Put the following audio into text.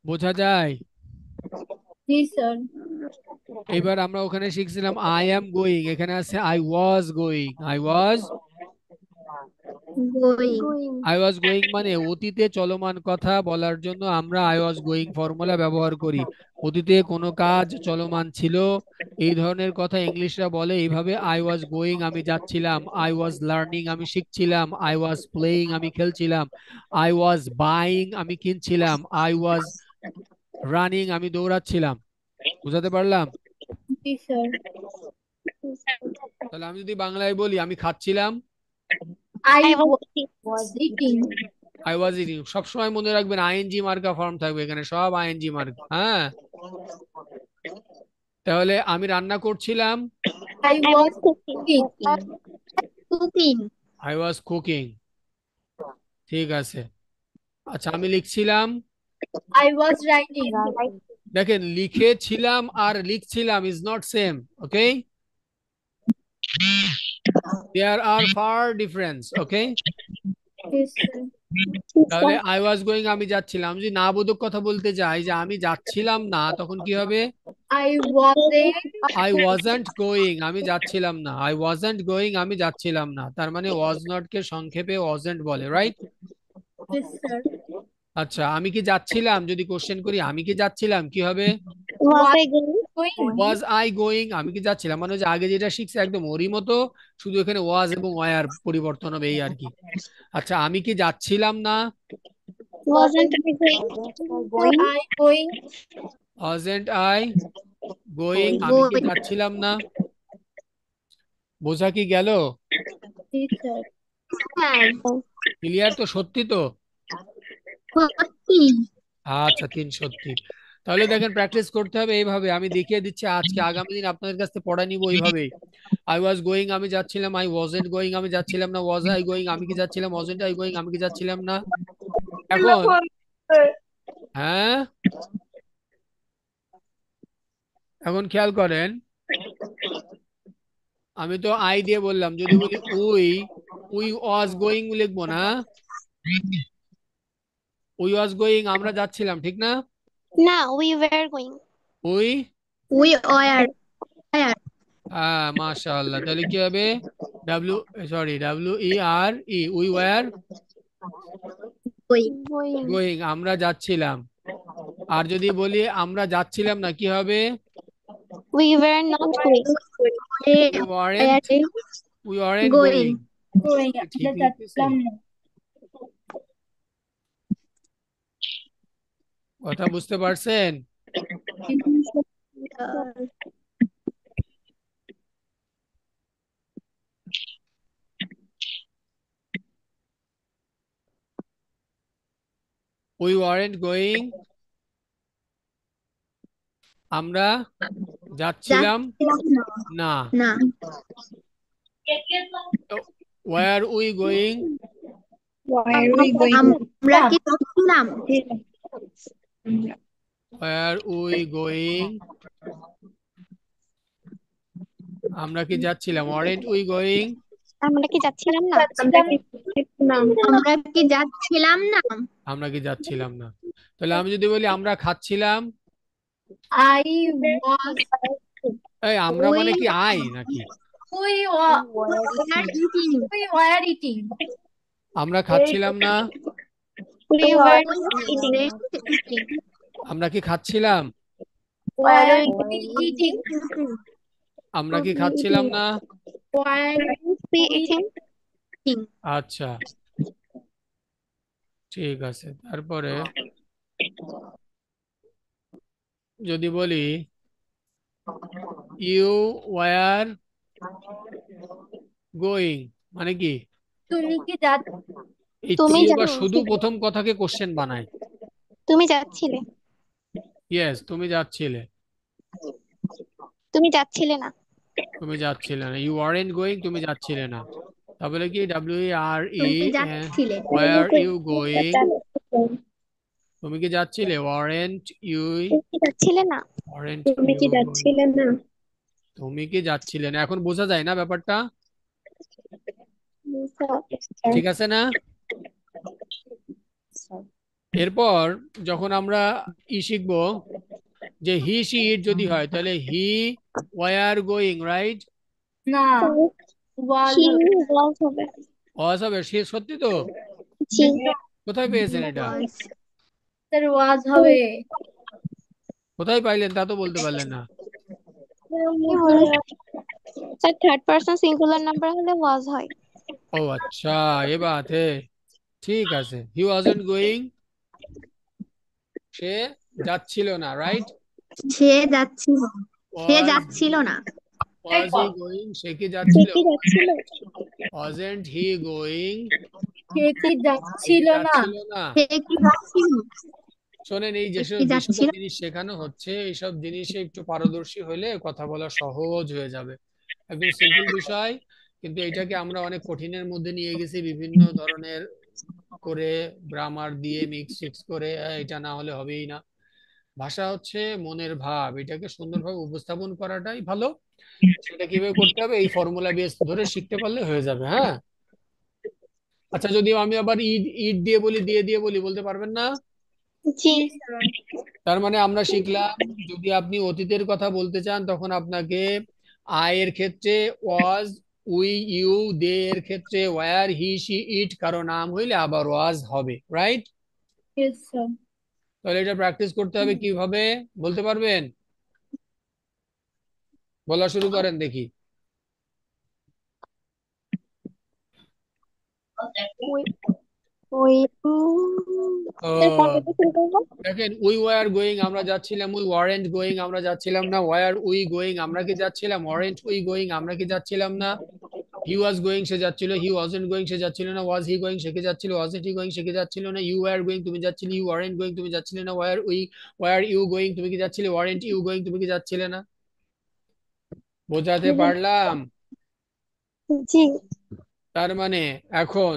বোঝা যায়? জি স্যার। এবার আমরা ওখানে শিখছিলাম আই অ্যাম গোয়িং, এখানে আছে I was going. I was going. I was going মানে অতীতে চলমান কথা বলার জন্য আমরা আই ওয়াজ গোয়িং ফর্মুলা ব্যবহার করি। অতীতে কোনো কাজ চলমান ছিল, এই ধরনের কথা ইংলিশরা বলে এইভাবে, আই ওয়াজ গোয়িং আমি যাচ্ছিলাম, আই ওয়াজ লার্নিং আমি শিখছিলাম, আই ওয়াজ প্লেয়িং আমি খেলছিলাম, আই ওয়াজ বাইং আমি কিনছিলাম, আই ওয়াজ রানিং আমি দৌড়াচ্ছিলাম। বুঝাতে পারলাম? জি স্যার। তাহলে আমি যদি বাংলায় বলি আমি খাচ্ছিলাম, I I was was eating. I was eating. সবসময় মনে রাখবেন আইএনজি মার্কা ফর্ম থাকবে এখানে, সব আইএনজি মার্কা। হ্যাঁ, তাহলে আমি রান্না করছিলাম, I I was was cooking. Cooking. Cooking. I was cooking. ঠিক আছে। আচ্ছা, আমি লিখছিলাম। I was writing. দেখেন, লিখেছিলাম আর লিখছিলাম is not same. Okay, there are far difference. Okay, Yes, sir. তাহলে আই ওয়াজ গোয়িং আমি যাচ্ছিলাম, যদি না বোধক কথা বলতে যাই যে আমি যাচ্ছিলাম না, তখন কি হবে? I wasn't. I wasn't going আমি যাচ্ছিলাম না, আই ওয়াজন্ট গোয়িং আমি যাচ্ছিলাম না, তার মানে ওয়াজ নট কে সংক্ষেপে ওয়াজন্ট বলে, রাইট? Yes, sir. আচ্ছা, আমি কি যাচ্ছিলাম যদি কোশ্চেন করি, আমি কি যাচ্ছিলাম কি হবে? Was Was I going? going. Was I going আমি কি যাচ্ছিলাম, মানে যে আগে যেটা শিখছে একদম ওরই মতো, শুধু এখানে ওয়াজ এবং ওয়ার পরিবর্তন হবে, এই আর কি। আচ্ছা, আমি কি যাচ্ছিলাম না? Wasn't Wasn't I going? I going? Wasn't I going আমি কি Going. যাচ্ছিলাম না? বোঝা কি গেল? Yes, sir. Sir. ক্লিয়ার তো? সত্যি তো? সত্যি। আচ্ছা, তিন সত্যি। তাহলে দেখেন, প্র্যাকটিস করতে হবে এইভাবে, আমি দেখিয়ে দিচ্ছি আজকে, আগামী দিন আপনাদের কাছ থেকে পড়া নিব এইভাবেই। আই ওয়াজ গোয়িং আমি যাচ্ছিলাম, আই ওয়াজেন্ট গোয়িং আমি যাচ্ছিলাম না, ওয়াজ আই গোয়িং আমি কি যাচ্ছিলাম, ওয়াজেন্ট আই গোয়িং আমি কি যাচ্ছিলাম না। এখন হ্যাঁ, এখন খেয়াল করেন, আমি তো আই দিয়ে বললাম, যদি বলি উই, উই ওয়াজ গোয়িং লিখবো না? উই ওয়াজ গোয়িং আমরা যাচ্ছিলাম, ঠিক না? No, we were going. We, We were. Were. হ্যাঁ, মাশাআল্লাহ, তাহলে কি হবে? W, sorry, W E R E, we were Going. Going. Going আমরা যাচ্ছিলাম। আর যদি বলি আমরা যাচ্ছিলাম না, কি হবে? We were not going. We Were warrant we warrant going. Going. Going. ঠিক আমরা লিখতেছি? যাচ্ছিলাম না। কথা বুঝতে পারছেন? উই ওয়ারেন্ট গোয়িং আমরা যাচ্ছিলাম যাচ্ছিলাম না। না। Were we going Where are we going? আমরা কি যাচ্ছিলাম? ওয়ার উই গোয়িং আমরা কি যাচ্ছিলাম, ওয়ারেন্ট উই গোয়িং আমরা কি যাচ্ছিলাম না? যাচ্ছিলাম না। আমরা কি যাচ্ছিলাম না? আমরা কি যাচ্ছিলাম না। তাহলে আমি যদি বলি আমরা খাচ্ছিলাম, I was. এই আমরা We মানে কি আই নাকি? were eating. We were eating. আমরা খাচ্ছিলাম না, We We were weren't not eating. eating. আমরা কি খাচ্ছিলাম, Weren't we eating? আমরা কি খাচ্ছিলাম না। Weren't We we eating. eating? আচ্ছা, ঠিক আছে। তারপরে যদি বলি ইউ ওয়ার গোয়িং, মানে কি? তুমি কি যা এই তুমি ইউ বা শুধু যাচ্ছিলে। প্রথম কথাকে কোশ্চেন বানায়। তুমি যাচ্ছিলে। ইয়েস, তুমি যাচ্ছিলে। তুমি যাচ্ছিলে না। তুমি যাচ্ছিলে না, ইউ আরএন্ট গোয়িং তুমি যাচ্ছিলে না। তারপরে কি, ডাব্লিউ আর ই, তুমি কি যাচ্ছিলে? ওয়ার ইউ গোয়িং তুমি কি যাচ্ছিলে, ওয়ারেন্ট ইউ, তুমি কি যাচ্ছিলে না। ওয়ারেন্ট তুমি ইউ কি গোয়িং যাচ্ছিলে না। তুমি কি যাচ্ছিলে না। এখন বোঝা যায় না ব্যাপারটা? So, ঠিক আছে না? এরপর যখন আমরা শিখবো যে হি সি ইট যদি হয় তাহলে হি ওয়ার গোয়িং, রাইট? না, ওয়াজ হি হবে। ওয়াজ হবে। ওয়াজ হবে, সে সত্যি তো? জি। কোথায় পেয়েছেন এটা? was স্যার ওয়াজ হবে। কোথায় পাইলেন তা তো বলতে পারলেন না। Sir third person singular number হলে ওয়াজ হয়। ও আচ্ছা, এ বাত হে, ঠিক আছে। হি ওয়াজন্ট গোয়িং, সে যাচ্ছিল না, রাইট? সে যাচ্ছিল সে ওয়াজ যাচ্ছিল না ওয়াজ হি গোয়িং, সে কি সে যাচ্ছিল? কি যাচ্ছিল? ওয়াজন্ট হি গোয়িং, সে কি সে কি যাচ্ছিল না? যাচ্ছিল না? সে কি যাচ্ছিল শোনেন, এই সে যেসব কি যে সকল যাচ্ছিল জিনিস শেখানো হচ্ছে এইসব জিনিসে একটু পারদর্শী হলে কথা বলা সহজ হয়ে যাবে। একদম সিম্পল বিষয়, কিন্তু এটাকে আমরা অনেক কঠিনের মধ্যে নিয়ে গেছি বিভিন্ন ধরনের করে, গ্রামার দিয়ে মিক্স ফিক্স করে। এটা না হলে হবেই না। ভাষা হচ্ছে মনের ভাব, এটাকে সুন্দরভাবে উপস্থাপন করাটাই ভালো। সেটা কিভাবে করতে হবে এই ফর্মুলা বেস ধরে শিখতে পারলে হয়ে যাবে। হ্যাঁ, আচ্ছা, যদি আমি আবার ইট ইট দিয়ে বলি, দিয়ে দিয়ে বলি, বলতে পারবেন না? জি। জি স্যার। তার মানে আমরা শিখলাম, যদি আপনি অতীতের কথা বলতে চান তখন আপনাকে আই এর ক্ষেত্রে ওয়াজ, উই ইউ, দে এর ক্ষেত্রে ওয়্যার, হি সি ইট, কারো নাম হইলে আবার ওয়াজ হবে, রাইট? Yes sir. তাহলে এটা প্র্যাকটিস করতে হবে কিভাবে, বলতে পারবেন? বলা শুরু করেন দেখি। ওই ওই স্যার কোনটা ও, দিয়ে শুরু করবো? দেখেন, উই ওয়ার গোয়িং আমরা যাচ্ছিলাম, উই ওয়ারেন্ট গোয়িং আমরা যাচ্ছিলাম না, ওয়ার উই গোয়িং আমরা কি যাচ্ছিলাম, ওয়ারেন্ট উই গোয়িং আমরা কি যাচ্ছিলাম না, হি ওয়াজ গোয়িং সে যাচ্ছিল, হি ওয়াজন্ট গোয়িং সে যাচ্ছিল না, ওয়াজ হি গোয়িং সে কে যাচ্ছিল, ওয়াজন্ট হি গোয়িং সে কে যাচ্ছিল না, ইউ ওয়্যার গোয়িং তুমি যাচ্ছিলে, ইউ ওয়ারেন্ট গোয়িং তুমি যাচ্ছিলে না, ওয়ার ইউ গোয়িং তুমি কি যাচ্ছিলে, ওয়ারেন্ট ইউ গোয়িং তুমি কি যাচ্ছিলে না। বোঝাতে পারলাম? জি। তার মানে এখন